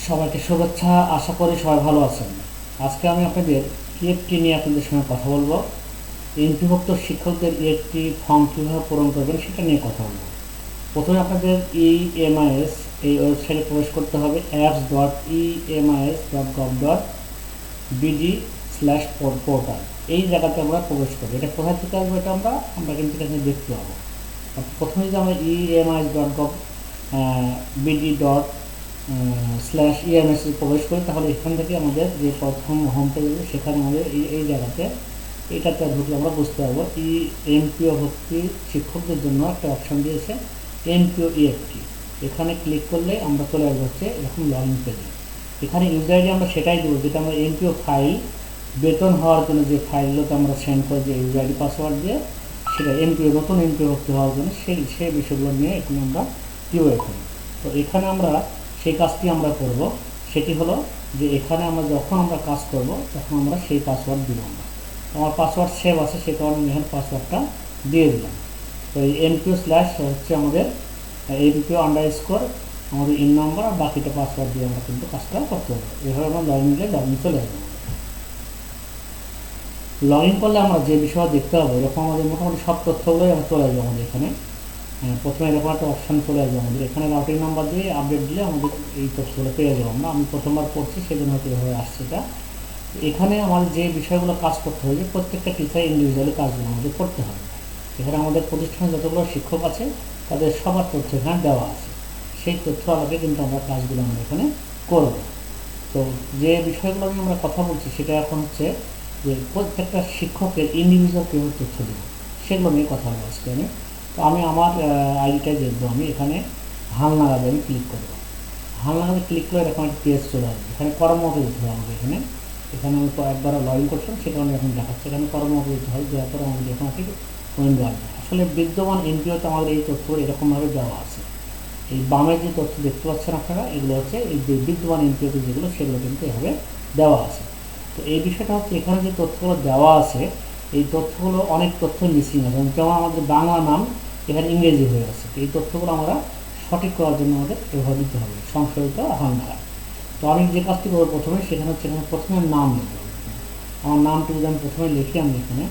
সবাইকে শুভেচ্ছা। আশা করি সবাই ভালো আছেন। আজকে আমি আপনাদের ইএফটি নিয়ে আপনাদের সঙ্গে কথা বলবো। এমপিভুক্ত শিক্ষকদের ইএফটি ফর্ম কীভাবে পূরণ করবেন সেটা নিয়ে কথা বলবো। প্রথমে আপনাদের ইএমআইএস এই ওয়েবসাইটে প্রবেশ করতে হবে, apps.emais.gov.bd/portal। এই জায়গাতে আমরা প্রবেশ করবো। এটা কোথায় থেকে আসবো, এটা আমরা কিন্তু এখানে দেখতে পাবো। প্রথমে যে আমরা emais.gov.bd/ems প্রবেশ করি, তাহলে এখান থেকে আমাদের যে প্রথম হোম পেজ আছে সেখানে আমাদের এই জায়গাতে এটাতে ঢুকে আমরা বুঝতে পারবো এমপিও ভর্তি শিক্ষকদের জন্য একটা অপশান দিয়েছে এমপিও ইএফটি। এখানে ক্লিক করলে আমরা চলে আসবো হচ্ছে এরকম লগ ইন পেজে। এখানে ইউজার আইডি আমরা সেটাই দেবো যেটা আমরা এমপিও ফাইল বেতন হওয়ার জন্য যে ফাইলগুলোতে আমরা সেন্ড করে যে ইউজার আইডি পাসওয়ার্ড দিয়ে সেটা এমপিও নতুন এমপিও ভর্তি হওয়ার জন্য সেই বিষয়গুলো নিয়ে এখানে আমরা দিব। তো এখানে আমরা সেই কাজটি আমরা করব। সেটি হলো যে এখানে আমরা যখন আমরা কাজ করব তখন আমরা সেই পাসওয়ার্ড দিব। আমার পাসওয়ার্ড সেভ আছে, সে কারণে আমি এখানে পাসওয়ার্ডটা দিয়ে দিলাম। তো এই এমপিও স্ল্যাশ হচ্ছে আমাদের এমপিও আন্ডারস্কোর আমাদের ইন নাম্বার, আর বাকিটা পাসওয়ার্ড দিয়ে আমরা কিন্তু কাজটা করতে হবে। এভাবে আমরা লগ ইন চলে আসবো। লগ ইন করলে আমরা যে বিষয় দেখতে পাবো এরকম আমাদের মোটামুটি সব তথ্যগুলোই আমরা চলে আসবো আমাদের এখানে। প্রথমে এরকম একটা অপশান চলে আসবে আমাদের এখানে, রাউটিং নাম্বার দিয়ে আপডেট দিলে আমাদের এই তথ্যগুলো পেয়ে যাবো আমরা। আমি প্রথমবার করছি সেজন্য হয়তো এভাবে আসছে এটা। এখানে আমাদের যে বিষয়গুলো কাজ করতে হবে, প্রত্যেকটা টিচার ইন্ডিভিজুয়ালি কাজগুলো আমাদের করতে হবে। এখানে আমাদের প্রতিষ্ঠানে যতগুলো শিক্ষক আছে তাদের সবার তথ্য এখানে দেওয়া আছে। সেই তথ্য আলাদা কিন্তু আমরা কাজগুলো আমরা এখানে করব। তো যে বিষয়গুলো নিয়ে আমরা কথা বলছি সেটা এখন হচ্ছে যে প্রত্যেকটা শিক্ষকের ইন্ডিভিজুয়াল কীভাবে তথ্য দেবো সেগুলো নিয়ে কথা বলবো আজকে আমি। তো আমি আমার আইডিটাই দেখবো। আমি এখানে হালনাগাদে আমি ক্লিক করবো। হালনাগাদে ক্লিক করে এরকম একটা পেজ চলে আসবে। এখানে কর্মমতে দিতে হবে আমাকে। এখানে আমি একবার লগ ইন করছিলাম সে কারণে এখন দেখাচ্ছে। এখানে কর্মমতে দিতে হয়, দেওয়ার পরে আমাদের এখান থেকে উইন্ডো আসবে। আসলে বিদ্যমান এমপিওতে আমাদের এই তথ্য এরকমভাবে দেওয়া আছে। এই বামে যে তথ্য দেখতে পাচ্ছেন আপনারা, এগুলো হচ্ছে এই যে বিদ্যমান এমপিওতে যেগুলো সেগুলো কিন্তু এভাবে দেওয়া আছে। তো এই বিষয়টা হচ্ছে এখানে যে তথ্যগুলো দেওয়া আছে এই তথ্যগুলো অনেক তথ্য মিসিং আছে। যেমন আমাদের বাংলা নাম এখানে ইংরেজি হয়ে আছে। তো এই তথ্যগুলো আমরা সঠিক করার জন্য আমাদের এভাবে দিতে হবে, সংশোধিত হালনাগাদ। তো আমি যে কাজটি করবো প্রথমে সেখানে হচ্ছে এখানে প্রথমে নাম লিখতে হবে। আমার নামটি যদি আমি প্রথমে লিখি, আমি এখানে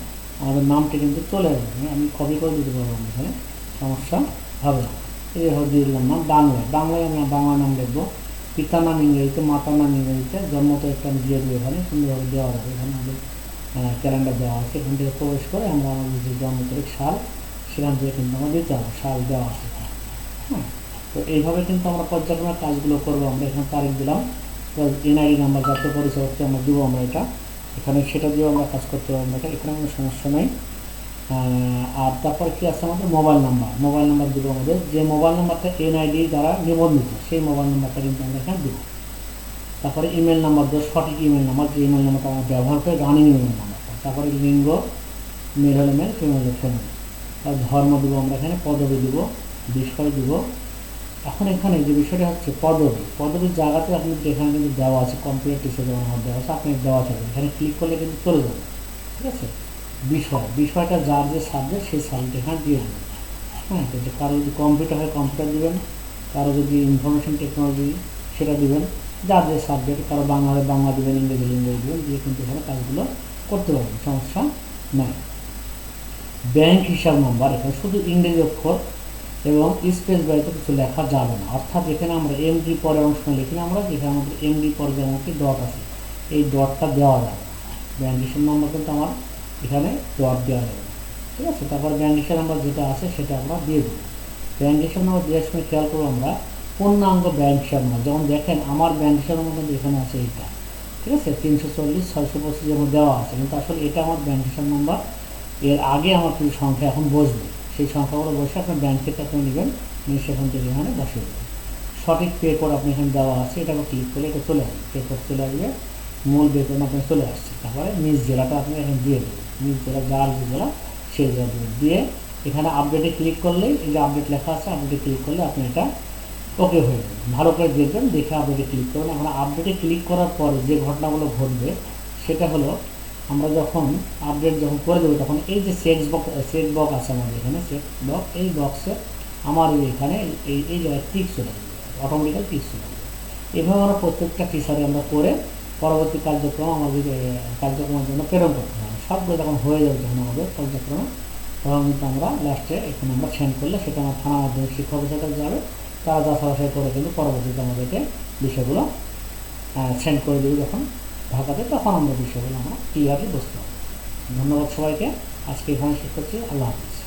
আমাদের নামটি কিন্তু চলে আসবে। আমি কপি করে দিতে পারবো, আমি এখানে সমস্যা হবে না। এইভাবে দিয়ে দিলাম নাম বাংলায় আমি বাংলা নাম লিখবো। পিতার নাম ইংরেজিতে, মাতার নাম ইংরেজিতে, জন্ম তারিখটা আমি দিয়ে দেবো। এখানে সুন্দরভাবে দেওয়া যাবে। এখানে আমাদের ক্যালেন্ডার দেওয়া আছে। এখান থেকে প্রবেশ করে আমরা আমাদের যে জন্ম তারিখ সাল সেখান থেকে কিন্তু আমরা দিতে হবে, সাল দেওয়া আছে। হ্যাঁ, তো এইভাবে কিন্তু আমরা পর্যায়ক্রমে কাজগুলো করবো। আমরা এখানে তারিখ দিলাম, এনআইডি নাম্বার, জাতীয় পরিচয় হচ্ছে আমরা দিব আমরা এটা এখানে, সেটা দিয়েও আমরা কাজ করতে পারবো। এখানে কোনো সমস্যা নেই। আর তারপরে কি আছে আমাদের মোবাইল নাম্বার দিব আমাদের। যে মোবাইল নাম্বারটা এনআইডি দ্বারা নিবন্ধিত সেই মোবাইল নাম্বারটা কিন্তু আমরা এখানে দেবো। তারপরে ইমেল নাম্বার দেবো, সঠিক ইমেল নাম্বার, যে ইমেল নাম্বারটা আমরা ব্যবহার করি, রানিং ইমেল নাম্বারটা। তারপরে লিঙ্গ, মেল হলে মেল, ফিমেল হলে ফিমেল। আর ধর্ম দেবো আমরা এখানে, পদবি দিব, বিষয় দিব। এখন এখানে যে বিষয়টা হচ্ছে পদবির জায়গাতে আপনি এখানে কিন্তু দেওয়া আছে কম্পিউটার টিচার যেমন আমার দেওয়া আছে, আপনি দেওয়া থাকবে। এখানে ক্লিক করলে কিন্তু চলে যাবে। ঠিক আছে, বিষয়টা যার যে সাবজেক্ট সেই সাবজেক্ট এখানে দিয়ে দেবেন। হ্যাঁ, তো কারো যদি কম্পিউটার হয় কম্পিউটার দেবেন, কারো যদি ইনফরমেশন টেকনোলজি সেটা দেবেন, যার যে সাবজেক্ট। কারো বাংলা হলে বাংলা দেবেন, ইংরেজি দেবেন, দিয়ে কিন্তু এখানে কাজগুলো করতে পারবেন, সমস্যা নাই। ব্যাংক হিসাব নাম্বার এখানে শুধু ইংরেজি অক্ষর এবং স্পেস বাড়িতে কিছু লেখা যাবে না। অর্থাৎ এখানে আমরা এমডি পরের অংশ লিখি না, আমরা যেখানে আমাদের এমডি পরে যেমন একটি ডট আছে এই ডটটা দেওয়া যাবে। ব্যাংক হিসাব নাম্বার কিন্তু আমার এখানে ডট দেওয়া যাবে। ঠিক আছে, তারপর ব্যাংক হিসাব নাম্বার যেটা আছে সেটা আমরা দিয়ে দেবো। ব্যাংক হিসাব নাম্বার দেওয়ার সময় খেয়াল করবো আমরা পূর্ণাঙ্গ ব্যাংক হিসাব নাম্বার। যেমন দেখেন আমার ব্যাংক হিসাব নাম্বার কিন্তু এখানে আছে এইটা। ঠিক আছে, 340 625 যেমন দেওয়া আছে, কিন্তু আসলে এটা আমার ব্যাংক হিসাব নাম্বার। এর আগে আমার কিছু সংখ্যা এখন বসবে, সেই সংখ্যাগুলো বসে আপনার ব্যাংক থেকে আপনি নেবেন, নিয়ে সেখান থেকে এখানে বসিয়ে দেবেন। সঠিক পে কোড আপনি এখানে দেওয়া আছে, এটা ক্লিক করলে এটা চলে আসবে, পে কোড চলে আসবে, মূল বেতন আপনার চলে আসছে। তারপরে নিজ জেলাটা আপনি এখানে দিয়ে দেবেন, নিজ জেলা যার যে জেলা সেই জেলা দেবেন। দিয়ে এখানে আপডেটে ক্লিক করলেই এই যে আপডেট লেখা আছে, আপডেটে ক্লিক করলে আপনি এটা ওকে হয়ে যাবে। ভালো করে দেখবেন, দেখে আপডেটে ক্লিক করবেন। এখন আপডেটে ক্লিক করার পরে যে ঘটনাগুলো ঘটবে সেটা হলো আমরা যখন আপডেট যখন করে দেবো তখন এই যে সেট বক্স আছে আমাদের এখানে, সেট বক্স, এই বক্সে আমার এখানে এই জায়গায় টিক চলে যাবে, অটোমেটিক্যাল টিক চলে যাবে। এভাবে আমরা প্রত্যেকটা টিচারে আমরা করে পরবর্তী কার্যক্রমের জন্য প্রেরণ করতে হবে। সবগুলো যখন হয়ে যাবে যখন আমাদের কার্যক্রম, তখন কিন্তু আমরা লাস্টে এখানে আমরা সেন্ড করলে সেটা আমার থানা মাধ্যমিক শিক্ষা অফিসের কাছে যাবে, তারা যাচাই করে কিন্তু পরবর্তীতে আমাদেরকে বিষয়গুলো সেন্ড করে দেবে যখন ঢাকাতে, তখন আমরা বিষয়গুলো আমরা ক্লিয়ারলি বুঝতে পারবো। ধন্যবাদ সবাইকে, আজকে এখানে শেষ করছি। আল্লাহ হাফিজ।